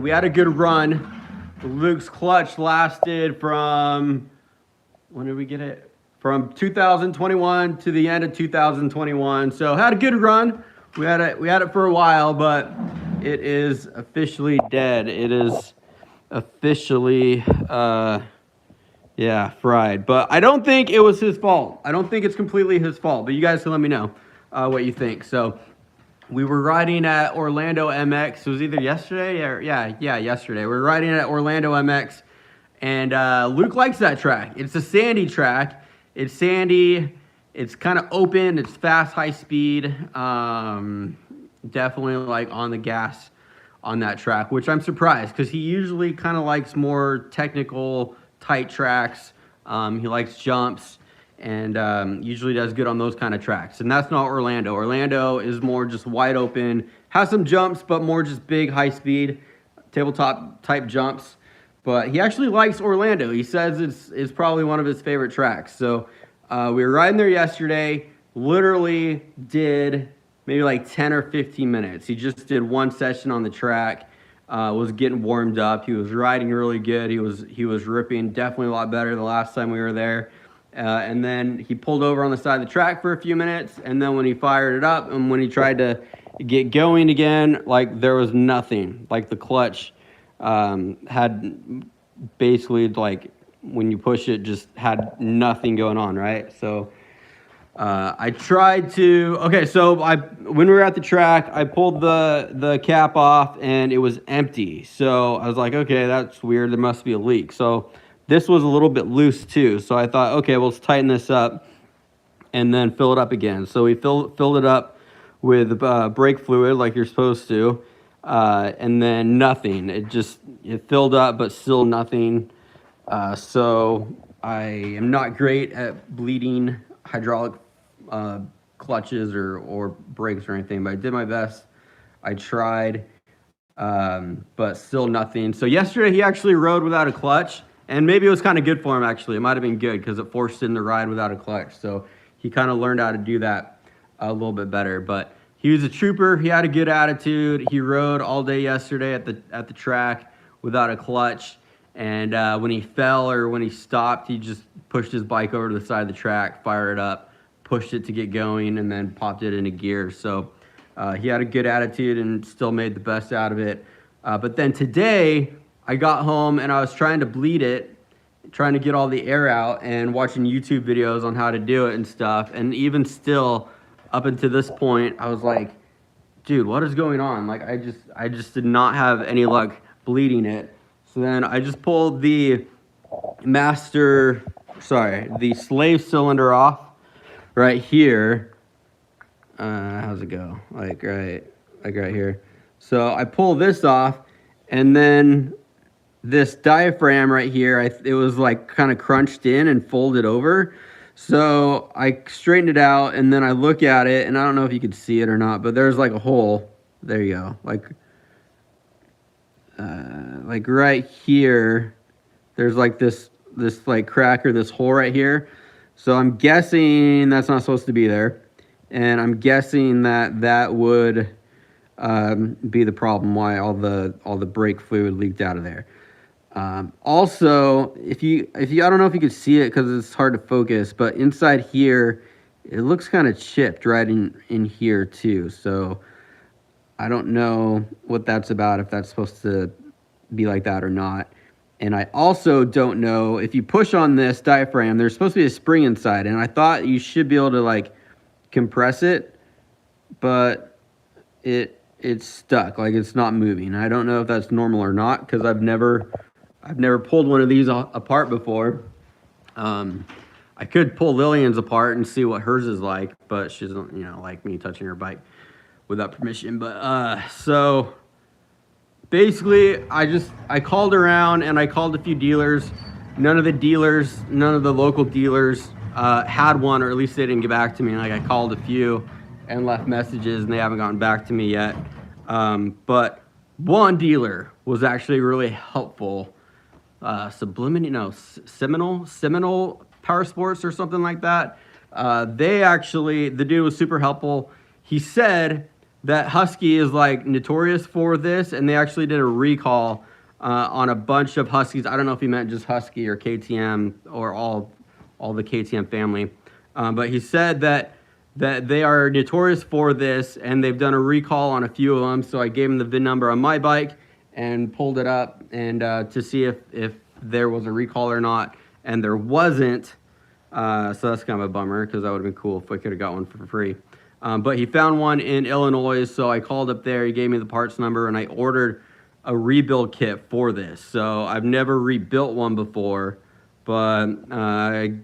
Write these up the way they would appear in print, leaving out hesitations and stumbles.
and we had a good run. Luke's clutch lasted from, when did we get it? From 2021 to the end of 2021. So had a good run. We had it for a while, but it is officially dead. It is officially, yeah, fried. But I don't think it was his fault. I don't think it's completely his fault, but you guys can let me know what you think. So we were riding at Orlando MX. It was either yesterday or, yeah, yesterday. We were riding at Orlando MX, and Luke likes that track. It's a sandy track. It's sandy. It's kind of open. It's fast, high speed. Definitely like on the gas on that track, which I'm surprised because he usually kind of likes more technical, tight tracks. He likes jumps and usually does good on those kind of tracks. And that's not Orlando. Orlando is more just wide open, has some jumps, but more just big, high speed, tabletop type jumps. But he actually likes Orlando. He says it's probably one of his favorite tracks. So we were riding there yesterday, literally did maybe like 10 or 15 minutes. He just did one session on the track, was getting warmed up. He was riding really good. He was ripping, definitely a lot better the last time we were there. And then he pulled over on the side of the track for a few minutes, and then when he fired it up and when he tried to get going again, like there was nothing. Like the clutch had basically, like when you push it, just had nothing going on, right? So I tried to, okay, so when we were at the track, I pulled the cap off and it was empty. So I was like, okay, that's weird. There must be a leak. So this was a little bit loose too. So I thought, okay, well, let's tighten this up and then fill it up again. So we filled it up with brake fluid like you're supposed to. And then nothing. It filled up, but still nothing. So I am not great at bleeding hydraulic clutches or brakes or anything, but I did my best. I tried, but still nothing. So yesterday he actually rode without a clutch, and maybe it was kind of good for him actually. It might have been good because it forced him to ride without a clutch. So he kind of learned how to do that a little bit better. But he was a trooper. He had a good attitude. He rode all day yesterday at the track without a clutch. And when he fell or when he stopped, he just pushed his bike over to the side of the track, fired it up, pushed it to get going, and then popped it into gear. So he had a good attitude and still made the best out of it. But then today, I got home and I was trying to bleed it, trying to get all the air out and watching YouTube videos on how to do it and stuff. And even still, up until this point, I was like, dude, what is going on? Like, I just did not have any luck bleeding it. So then I just pulled the slave cylinder off right here. How's it go? Like right here. So I pull this off, and then this diaphragm right here, it was like kind of crunched in and folded over. So I straightened it out, and then I look at it, and I don't know if you could see it or not, but there's like a hole. There you go. Like right here, there's like this like crack or this hole right here. So I'm guessing that's not supposed to be there, and I'm guessing that would be the problem why all the brake fluid leaked out of there. Also, if you I don't know if you could see it because it's hard to focus, but inside here it looks kind of chipped right in here too. So I don't know what that's about, if that's supposed to be like that or not. And I also don't know, if you push on this diaphragm, there's supposed to be a spring inside, and I thought you should be able to like compress it, but it's stuck, like it's not moving. I don't know if that's normal or not because I've never pulled one of these apart before. I could pull Lillian's apart and see what hers is like, but she doesn't, like me touching her bike without permission. But so basically I called around and I called a few dealers. None of the local dealers had one, or at least they didn't get back to me. Like, I called a few and left messages and they haven't gotten back to me yet. But one dealer was actually really helpful. Seminole Power Sports or something like that. The dude was super helpful. He said that Husky is like notorious for this, and they actually did a recall on a bunch of Huskies. I don't know if he meant just Husky or KTM or all the KTM family, but he said that they are notorious for this, and they've done a recall on a few of them. So I gave him the VIN number on my bike and pulled it up and to see if there was a recall or not, and there wasn't. So that's kind of a bummer, because that would have been cool if I could have got one for free. But he found one in Illinois, so I called up there. He gave me the parts number, and I ordered a rebuild kit for this. So I've never rebuilt one before, but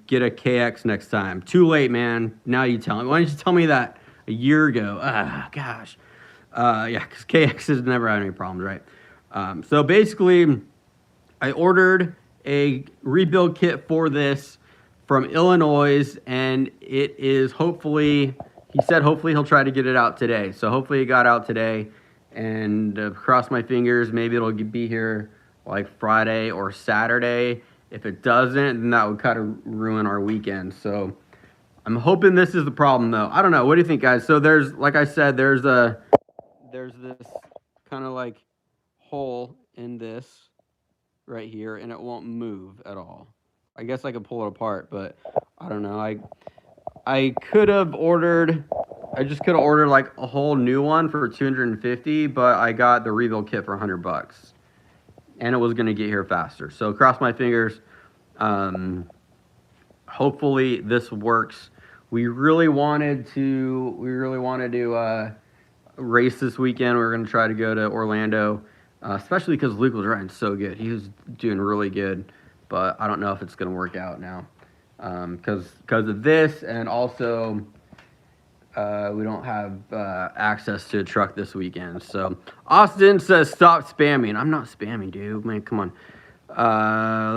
get a KX next time. Too late, man. Now you tell me. Why didn't you tell me that a year ago? Ah, gosh. Yeah, because KX has never had any problems, right? So basically, I ordered a rebuild kit for this from Illinois, and it is hopefully, he said hopefully he'll try to get it out today. So hopefully it got out today, and cross my fingers, maybe it'll be here like Friday or Saturday. If it doesn't, then that would kind of ruin our weekend. So I'm hoping this is the problem, though. I don't know. What do you think, guys? So there's, like I said, there's this kind of like hole in this right here, and it won't move at all. I guess I could pull it apart, but I don't know. I could have ordered, I just could have ordered like a whole new one for $250, but I got the rebuild kit for $100, and it was going to get here faster. So cross my fingers. Hopefully this works. We really wanted to race this weekend. We were going to try to go to Orlando, especially because Luke was riding so good. He was doing really good. But I don't know if it's going to work out now because of this, and also we don't have access to a truck this weekend. So Austin says stop spamming. I'm not spamming, dude. Man, come on.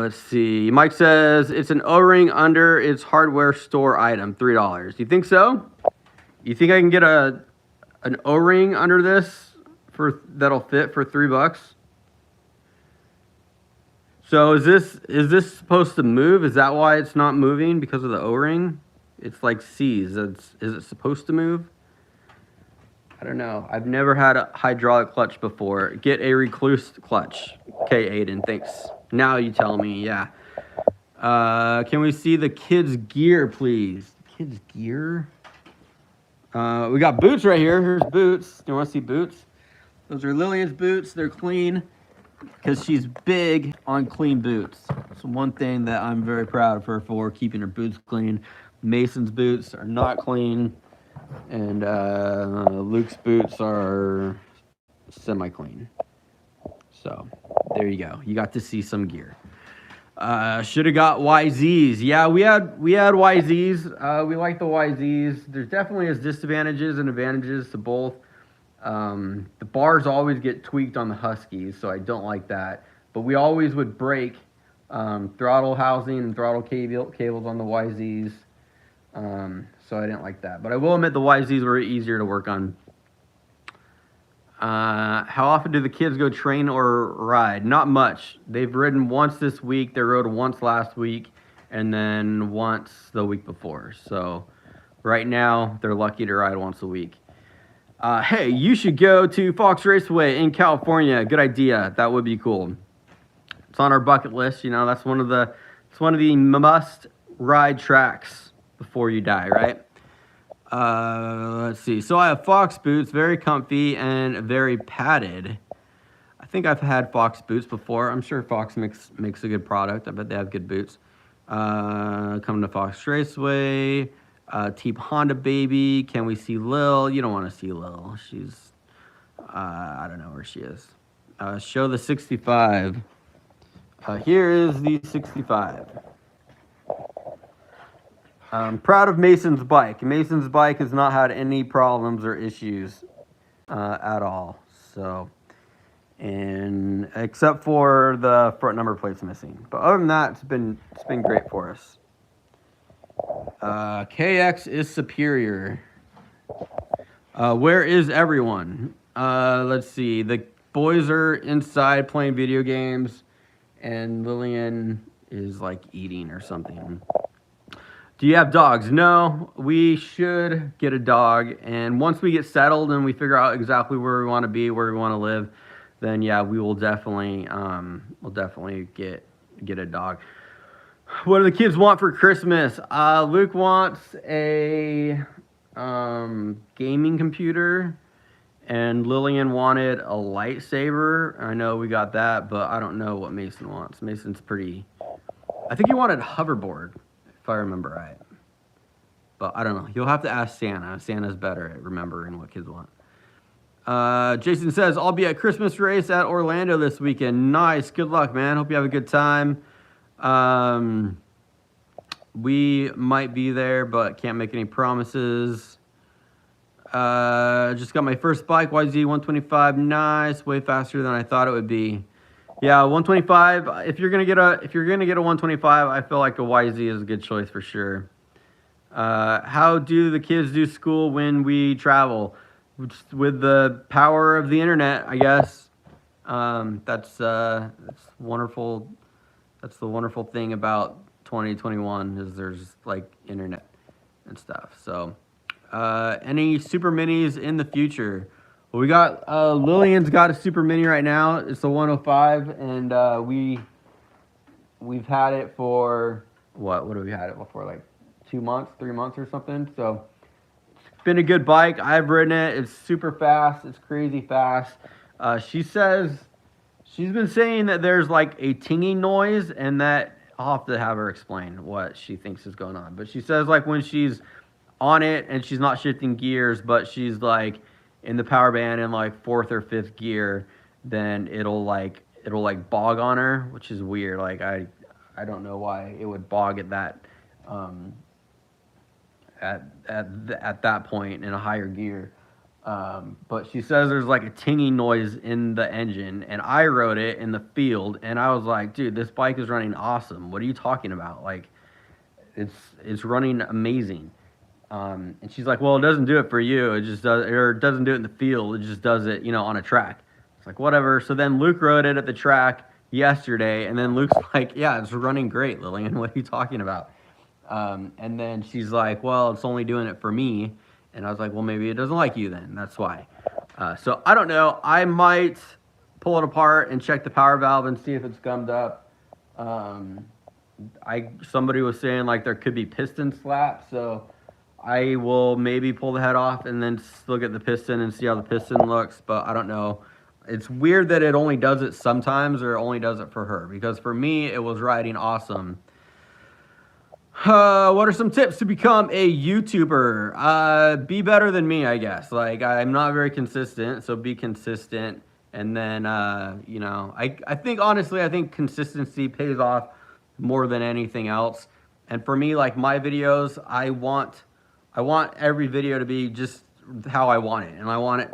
Let's see. Mike says it's an O-ring under its hardware store item, $3. You think so? You think I can get an O-ring under this that'll fit for $3? So is this supposed to move? Is that why it's not moving? Because of the O-ring? It's like C's. Is it supposed to move? I don't know. I've never had a hydraulic clutch before. Get a recluse clutch. Okay, Aiden, thanks. Now you tell me, yeah. Can we see the kids' gear, please? Kids' gear? We got boots right here. Here's boots. Do you want to see boots? Those are Lillian's boots. They're clean, because she's big on clean boots. It's one thing that I'm very proud of her for, keeping her boots clean. Mason's boots are not clean, and Luke's boots are semi-clean. So there you go. You got to see some gear. Should have got YZs. Yeah, we had YZs. We like the YZs. There's definitely is disadvantages and advantages to both. The bars always get tweaked on the Huskies, so I don't like that. But we always would break throttle housing and throttle cables on the YZs, so I didn't like that. But I will admit the YZs were easier to work on. How often do the kids go train or ride? Not much. They've ridden once this week. They rode once last week, and then once the week before. So right now, they're lucky to ride once a week. Hey, you should go to Fox Raceway in California. Good idea. That would be cool. It's on our bucket list. You know, that's one of the must ride tracks before you die, right? Let's see. So I have Fox boots, very comfy and very padded. I think I've had Fox boots before. I'm sure Fox makes a good product. I bet they have good boots. Coming to Fox Raceway. Team Honda baby. Can we see Lil? You don't want to see Lil. She's, I don't know where she is. Show the 65. Here is the 65. I'm proud of Mason's bike. Mason's bike has not had any problems or issues at all. So, and except for the front number plates missing. But other than that, it's been great for us. KX is superior. Where is everyone? Let's see. The boys are inside playing video games, and Lillian is like eating or something. Do you have dogs? No, we should get a dog. And once we get settled and we figure out exactly where we want to be, where we want to live, then yeah, we will definitely, get a dog. What do the kids want for Christmas? Luke wants a gaming computer, and Lillian wanted a lightsaber. I know we got that, but I don't know what Mason wants. Mason's pretty. I think he wanted a hoverboard, if I remember right. But I don't know. You'll have to ask Santa. Santa's better at remembering what kids want. Jason says, I'll be at Christmas race at Orlando this weekend. Nice. Good luck, man. Hope you have a good time. We might be there, but can't make any promises. Just got my first bike, YZ 125. Nice. Way faster than I thought it would be. Yeah, 125. If you're gonna get a 125, I feel like a YZ is a good choice for sure. How do the kids do school when we travel? With the power of the internet, I guess. That's wonderful. That's the wonderful thing about 2021 is there's like internet and stuff. So, any super minis in the future? Well, we got Lillian's got a super mini right now. It's a 105, and we've had it for what have we had it for, like 2 months, 3 months or something. So it's been a good bike. I've ridden it. It's super fast. It's crazy fast. She says she's been saying that there's like a tinging noise, and that I'll have to have her explain what she thinks is going on. But she says like when she's on it and she's not shifting gears, but she's like in the power band in like 4th or 5th gear, then it'll like bog on her, which is weird. Like I don't know why it would bog at that at that point in a higher gear. But she says there's like a tinging noise in the engine, and I rode it in the field, and I was like, dude, this bike is running awesome. What are you talking about? Like, it's running amazing. And she's like, well, it doesn't do it for you. It just does, or it doesn't do it in the field. It just does it, on a track. It's like, whatever. So then Luke rode it at the track yesterday, and then Luke's like, yeah, it's running great, Lillian. What are you talking about? And then she's like, well, it's only doing it for me. And I was like, well, maybe it doesn't like you then. That's why. So I don't know. I might pull it apart and check the power valve and see if it's gummed up. Somebody was saying like there could be piston slaps, so I will maybe pull the head off and then look at the piston and see how the piston looks, but I don't know. It's weird that it only does it sometimes, or only does it for her, because for me, it was riding awesome. What are some tips to become a YouTuber? Be better than me, I guess. Like, I'm not very consistent, so be consistent. And then, I think, honestly, I think consistency pays off more than anything else. And for me, like, my videos, I want every video to be just how I want it. And I want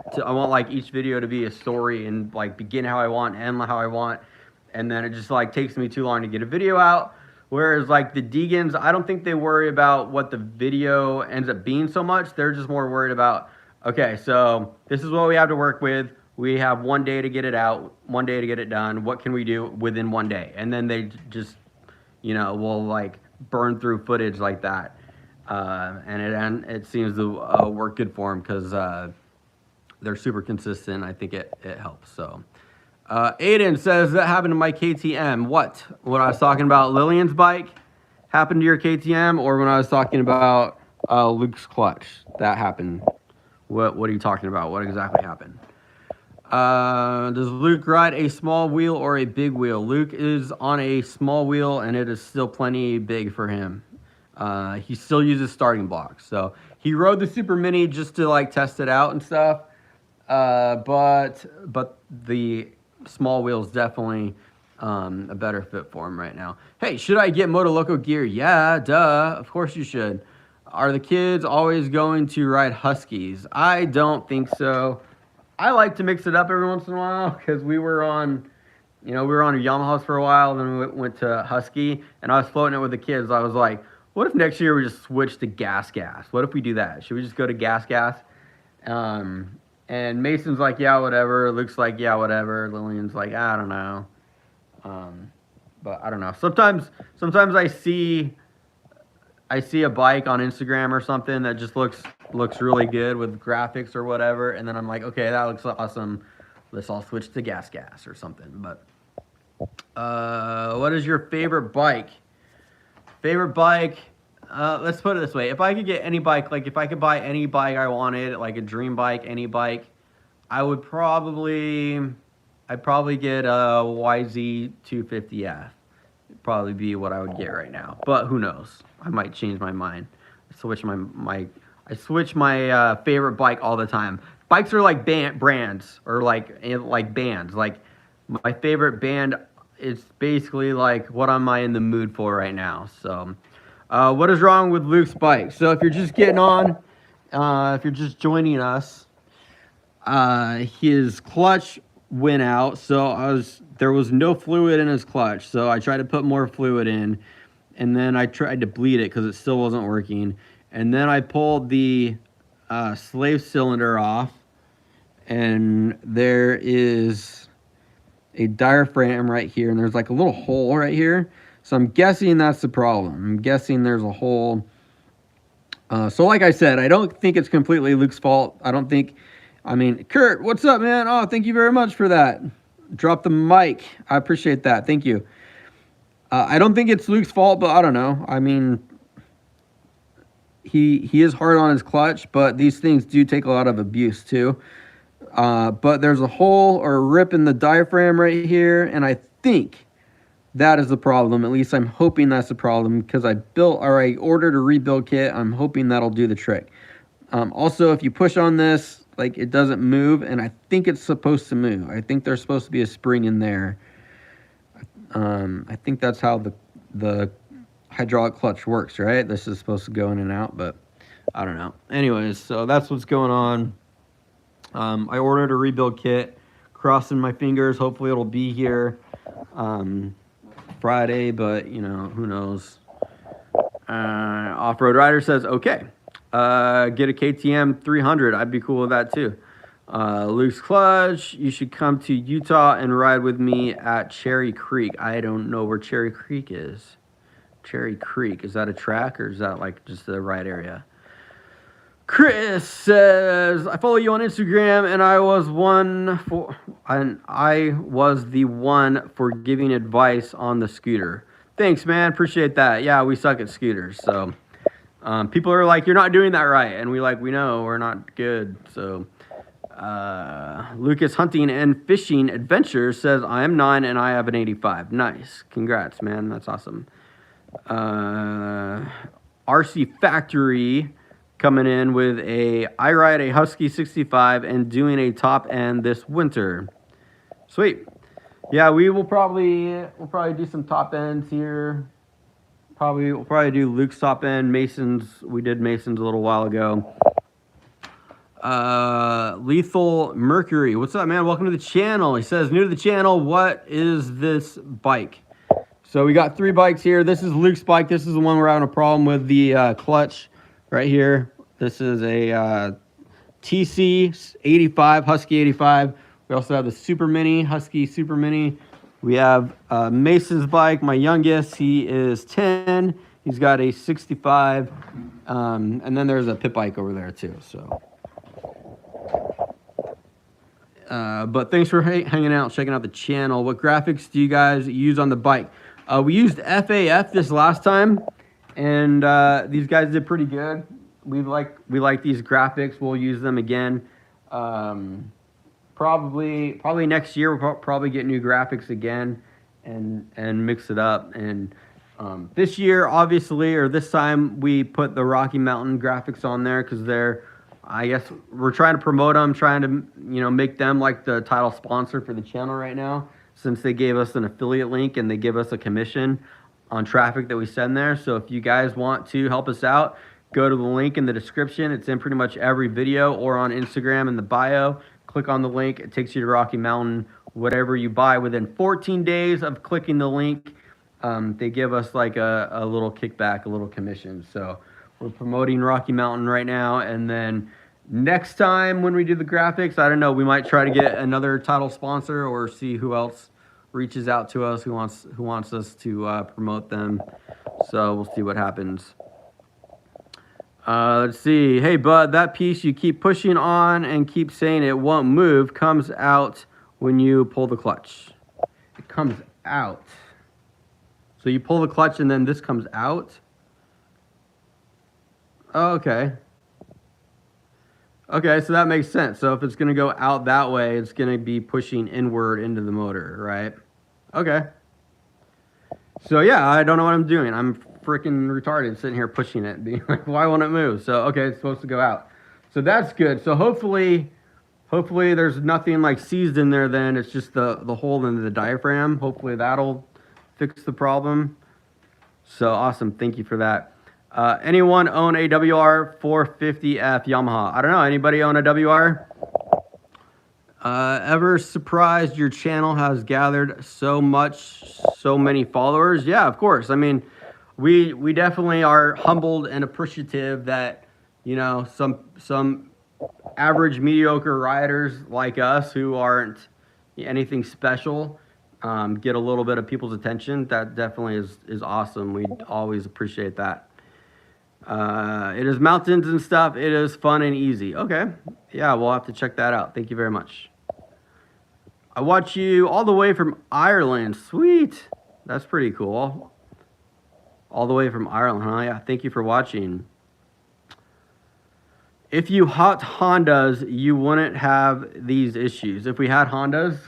like each video to be a story and like begin how I want, end how I want. And then it just like takes me too long to get a video out. Whereas like the Degans, I don't think they worry about what the video ends up being so much. They're just more worried about, okay, so this is what we have to work with. We have 1 day to get it out, 1 day to get it done. What can we do within 1 day? And then they just, will like burn through footage like that. And it seems to work good for them because they're super consistent. I think it helps. So Aiden says, that happened to my KTM. What I was talking about Lillian's bike happened to your KTM, or when I was talking about Luke's clutch, that happened? What are you talking about? What exactly happened? Does Luke ride a small wheel or a big wheel? Luke is on a small wheel, and it is still plenty big for him. He still uses starting blocks. So he rode the Super Mini just to like test it out and stuff. But the small wheel is definitely a better fit for him right now. Hey, should I get Moto Loco gear? Yeah, duh. Of course you should. Are the kids always going to ride Huskies? I don't think so. I like to mix it up every once in a while because we were on Yamahas for a while, then we went to Husky, and I was floating it with the kids. I was like, what if next year we just switch to gas? What if we do that? Should we just go to gas? And Mason's like, yeah, whatever. Luke's like, yeah, whatever. Lillian's like, I don't know. But I don't know. Sometimes I see I see a bike on Instagram or something that just looks really good with graphics or whatever, and then I'm like, okay, that looks awesome. Let's all switch to gas or something. But what is your favorite bike? Favorite bike? Let's put it this way: if I could get any bike, like if I could buy any bike I wanted, like a dream bike, any bike, I'd probably get a YZ250F. It'd probably be what I would get right now, but who knows? I might change my mind. I switch my favorite bike all the time. Bikes are like brands or like bands. Like my favorite band is basically like what am I in the mood for right now. So, what is wrong with Luke's bike? So if you're just getting on, if you're just joining us, his clutch went out, so there was no fluid in his clutch, so I tried to put more fluid in, and then I tried to bleed it because it still wasn't working, and then I pulled the slave cylinder off, and there is a diaphragm right here, and there's like a little hole right here, so I'm guessing that's the problem. I'm guessing there's a hole. So like I said, I don't think it's completely Luke's fault. I mean, Kurt, what's up, man? Oh, thank you very much for that. Drop the mic. I appreciate that. Thank you. I don't think it's Luke's fault, but I don't know. I mean, he is hard on his clutch, but these things do take a lot of abuse too. But there's a hole or a rip in the diaphragm right here, and I think that is the problem. At least I'm hoping that's the problem because I ordered a rebuild kit. I'm hoping that'll do the trick. Also, if you push on this, like it doesn't move, and I think it's supposed to move. I think there's supposed to be a spring in there. I think that's how the hydraulic clutch works, right? This is supposed to go in and out, but I don't know. Anyways, so that's what's going on. I ordered a rebuild kit, crossing my fingers. Hopefully it'll be here Friday, but you know, who knows. Off-Road Rider says, okay. Get a KTM 300. I'd be cool with that too. Luke's clutch. You should come to Utah and ride with me at Cherry Creek. I don't know where Cherry Creek is. Cherry Creek. Is that a track or is that like just the right area? Chris says, I follow you on Instagram and I was the one for giving advice on the scooter. Thanks, man. Appreciate that. Yeah, we suck at scooters, so people are like, you're not doing that right, and we know we're not good. So Lucas Hunting and Fishing Adventures says, I am 9 and I have an 85. Nice. Congrats, man. That's awesome. RC Factory coming in with I ride a Husky 65 and doing a top end this winter. Sweet. Yeah, we'll probably do some top ends here. We'll probably do Luke's top end, Mason's. We did Mason's a little while ago. Lethal Mercury, what's up, man? Welcome to the channel. He says, new to the channel, what is this bike? So we got 3 bikes here. This is Luke's bike. This is the one we're having a problem with the clutch right here. This is a TC 85, Husky 85. We also have the Super Mini, Husky Super Mini. We have Mason's bike, my youngest. He is 10. He's got a 65. And then there's a pit bike over there too. So, but thanks for hanging out, checking out the channel. What graphics do you guys use on the bike? We used FAF this last time, and these guys did pretty good. We like these graphics. We'll use them again. Probably next year we'll probably get new graphics again and mix it up. And this year, obviously, or this time, we put the Rocky Mountain graphics on there because I guess we're trying to promote them, trying to make them like the title sponsor for the channel right now, since they gave us an affiliate link and they give us a commission on traffic that we send there. So if you guys want to help us out, go to the link in the description. It's in pretty much every video, or on Instagram in the bio. Click on the link. It takes you to Rocky Mountain. Whatever you buy within 14 days of clicking the link, they give us like a little kickback, a little commission. So we're promoting Rocky Mountain right now. And then next time when we do the graphics, I don't know, we might try to get another title sponsor or see who else reaches out to us, who wants us to promote them. So we'll see what happens. Let's see. Hey, bud, that piece you keep pushing on and keep saying it won't move comes out when you pull the clutch. It comes out. So you pull the clutch and then this comes out? Oh, okay. Okay, so that makes sense. So if it's going to go out that way, it's going to be pushing inward into the motor, right? Okay. So yeah, I don't know what I'm doing. I'm freaking retarded sitting here pushing it, being like, why won't it move? So, okay, it's supposed to go out. So that's good. So hopefully there's nothing like seized in there then. It's just the hole in the diaphragm. Hopefully that'll fix the problem. So awesome. Thank you for that. Anyone own a WR 450F Yamaha? I don't know. Anybody own a WR? Ever surprised your channel has gathered so many followers? Yeah, of course. I mean, we definitely are humbled and appreciative that, you know, some average mediocre riders like us who aren't anything special get a little bit of people's attention. That definitely is awesome. We always appreciate that. It is mountains and stuff. It is fun and easy. Okay. Yeah, we'll have to check that out. Thank you very much. I watch you all the way from Ireland. Sweet. That's pretty cool. All the way from Ireland, huh? Yeah, thank you for watching. If you hot Hondas, you wouldn't have these issues. If we had Hondas,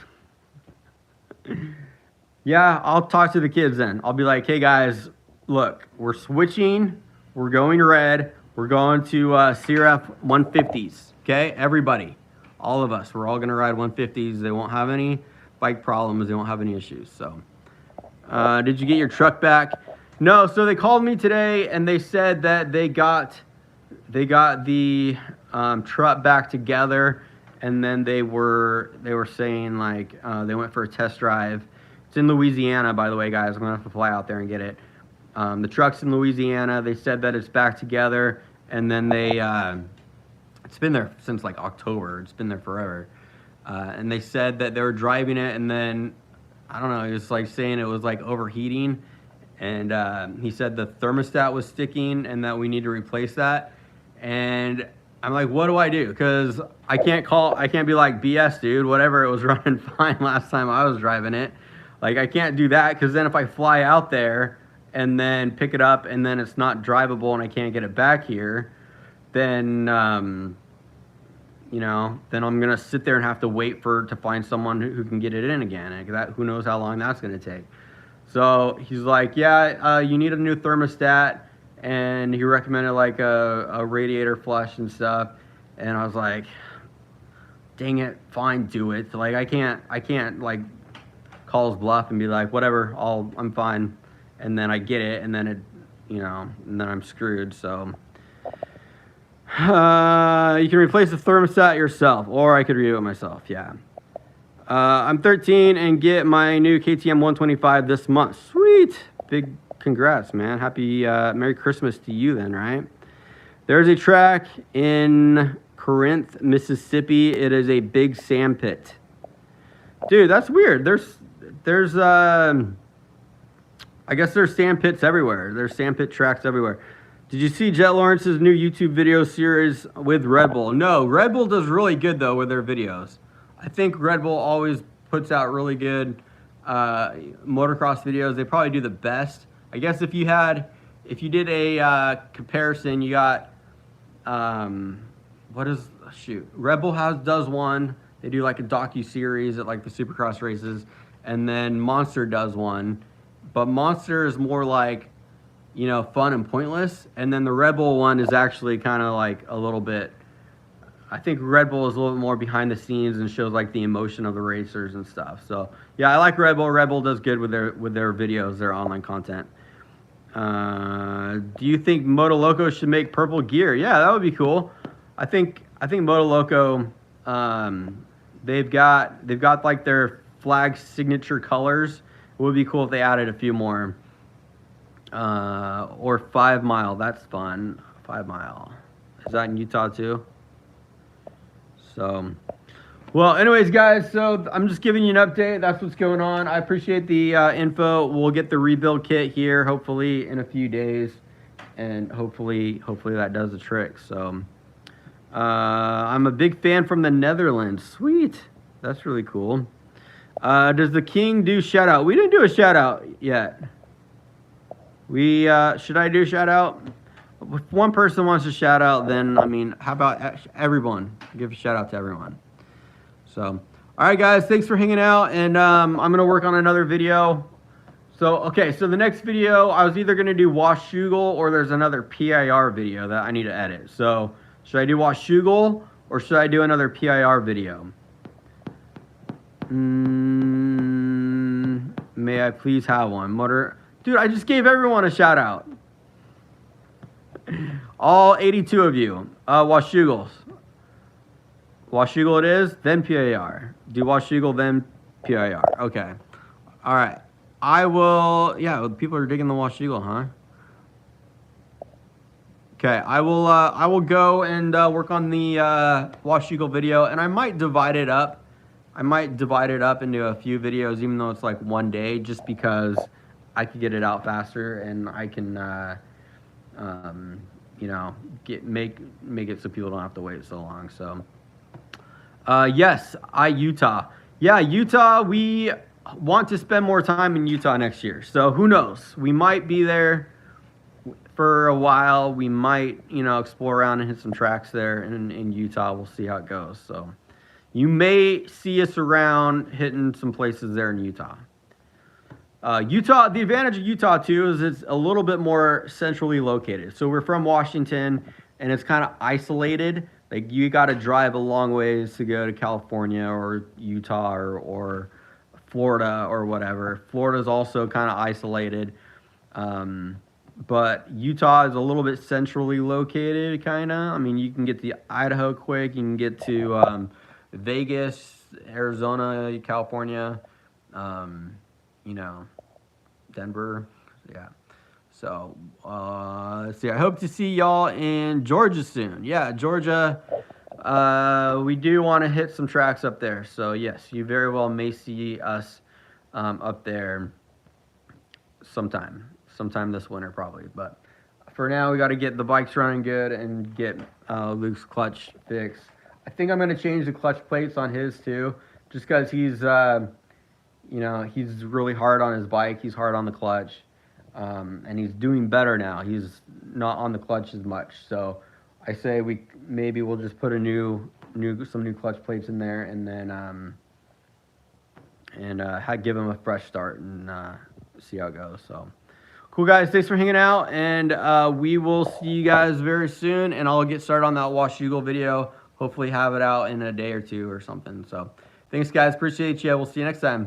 yeah, I'll talk to the kids then. I'll be like, hey guys, look, we're switching. We're going red. We're going to CRF 150s. Okay, everybody, all of us, we're all going to ride 150s. They won't have any bike problems. They won't have any issues. So, did you get your truck back? No. So they called me today and they said that they got the truck back together, and then they were saying like they went for a test drive. It's in Louisiana, by the way, guys. I'm gonna have to fly out there and get it. The truck's in Louisiana. They said that it's back together, and then they it's been there since like October. It's been there forever, and they said that they were driving it, and then I don't know. He was like saying it was like overheating, and he said the thermostat was sticking, and that we need to replace that. And I'm like, what do I do? Because I can't be like, BS, dude. Whatever, it was running fine last time I was driving it. Like, I can't do that, because then if I fly out there and then pick it up and then it's not drivable and I can't get it back here, then, you know, then I'm going to sit there and have to wait to find someone who can get it in again. And who knows how long that's going to take. So he's like, yeah, you need a new thermostat. And he recommended like a radiator flush and stuff. And I was like, dang it, fine, do it. Like, I can't like call his bluff and be like, whatever, I'm fine. And then I get it, and then it, you know, and then I'm screwed. So you can replace the thermostat yourself, or I could redo it myself. Yeah. I'm 13 and get my new KTM 125 this month. Sweet. Big congrats, man. Happy Merry Christmas to you then, right? There's a track in Corinth, Mississippi. It is a big sand pit. Dude, that's weird. There's I guess there's sand pits everywhere. There's sand pit tracks everywhere. Did you see Jet Lawrence's new YouTube video series with Red Bull? No, Red Bull does really good though with their videos. I think Red Bull always puts out really good motocross videos. They probably do the best. I guess if you did a comparison, you got Red Bull does one. They do like a docu-series at like the Supercross races, and then Monster does one. But Monster is more like, you know, fun and pointless, and then the Red Bull one is actually kind of like a little bit, I think Red Bull is a little bit more behind the scenes and shows like the emotion of the racers and stuff. So yeah, I like Red Bull. Red Bull does good with their videos, their online content. Do you think Moto Loco should make purple gear? Yeah, that would be cool. I think Moto Loco, they've got like their flag signature colors. It would be cool if they added a few more. Or 5 Mile, that's fun. 5 Mile. Is that in Utah too? So, well, anyways, guys, so I'm just giving you an update. That's what's going on. I appreciate the info. We'll get the rebuild kit here, hopefully, in a few days. and hopefully that does the trick. So I'm a big fan from the Netherlands. Sweet, that's really cool. Does the king do shout out? We didn't do a shout out yet. We should I do a shout out? If one person wants to shout out, then I mean, how about everyone? Give a shout out to everyone. So, all right, guys, thanks for hanging out, and I'm gonna work on another video. So, okay, so the next video, I was either gonna do Washougal or there's another PIR video that I need to edit. So, should I do Washougal or should I do another PIR video? May I please have one? Dude, I just gave everyone a shout out. All 82 of you. Washougals. Washougal it is, then PIR. Do Washougal, then PIR. Okay. All right. I will, yeah, people are digging the Washougal, huh? Okay, I will go and work on the Washougal video, and I might divide it up. I might divide it up into a few videos, even though it's like one day, just because I could get it out faster, and I can, you know, make it so people don't have to wait so long. So, yes, Utah. Yeah, Utah. We want to spend more time in Utah next year. So who knows? We might be there for a while. We might, you know, explore around and hit some tracks there in Utah. We'll see how it goes. So you may see us around hitting some places there in Utah. Utah, the advantage of Utah too is it's a little bit more centrally located. So we're from Washington and it's kind of isolated. Like you got to drive a long ways to go to California or Utah or Florida or whatever. Florida is also kind of isolated. But Utah is a little bit centrally located, kind of. I mean, you can get to Idaho quick. You can get to Vegas, Arizona, California, you know, Denver. Yeah. So, let's see. I hope to see y'all in Georgia soon. Yeah, Georgia. We do want to hit some tracks up there. So, yes, you very well may see us up there sometime this winter probably. But for now, we got to get the bikes running good and get Luke's clutch fixed. I think I'm going to change the clutch plates on his too, just because he's, you know, he's really hard on his bike. He's hard on the clutch, and he's doing better now. He's not on the clutch as much. So I say we'll just put some new clutch plates in there, and then give him a fresh start and see how it goes. So. Cool, guys. Thanks for hanging out, and we will see you guys very soon, and I'll get started on that Washougal video. Hopefully have it out in a day or two or something. So thanks, guys. Appreciate you. We'll see you next time.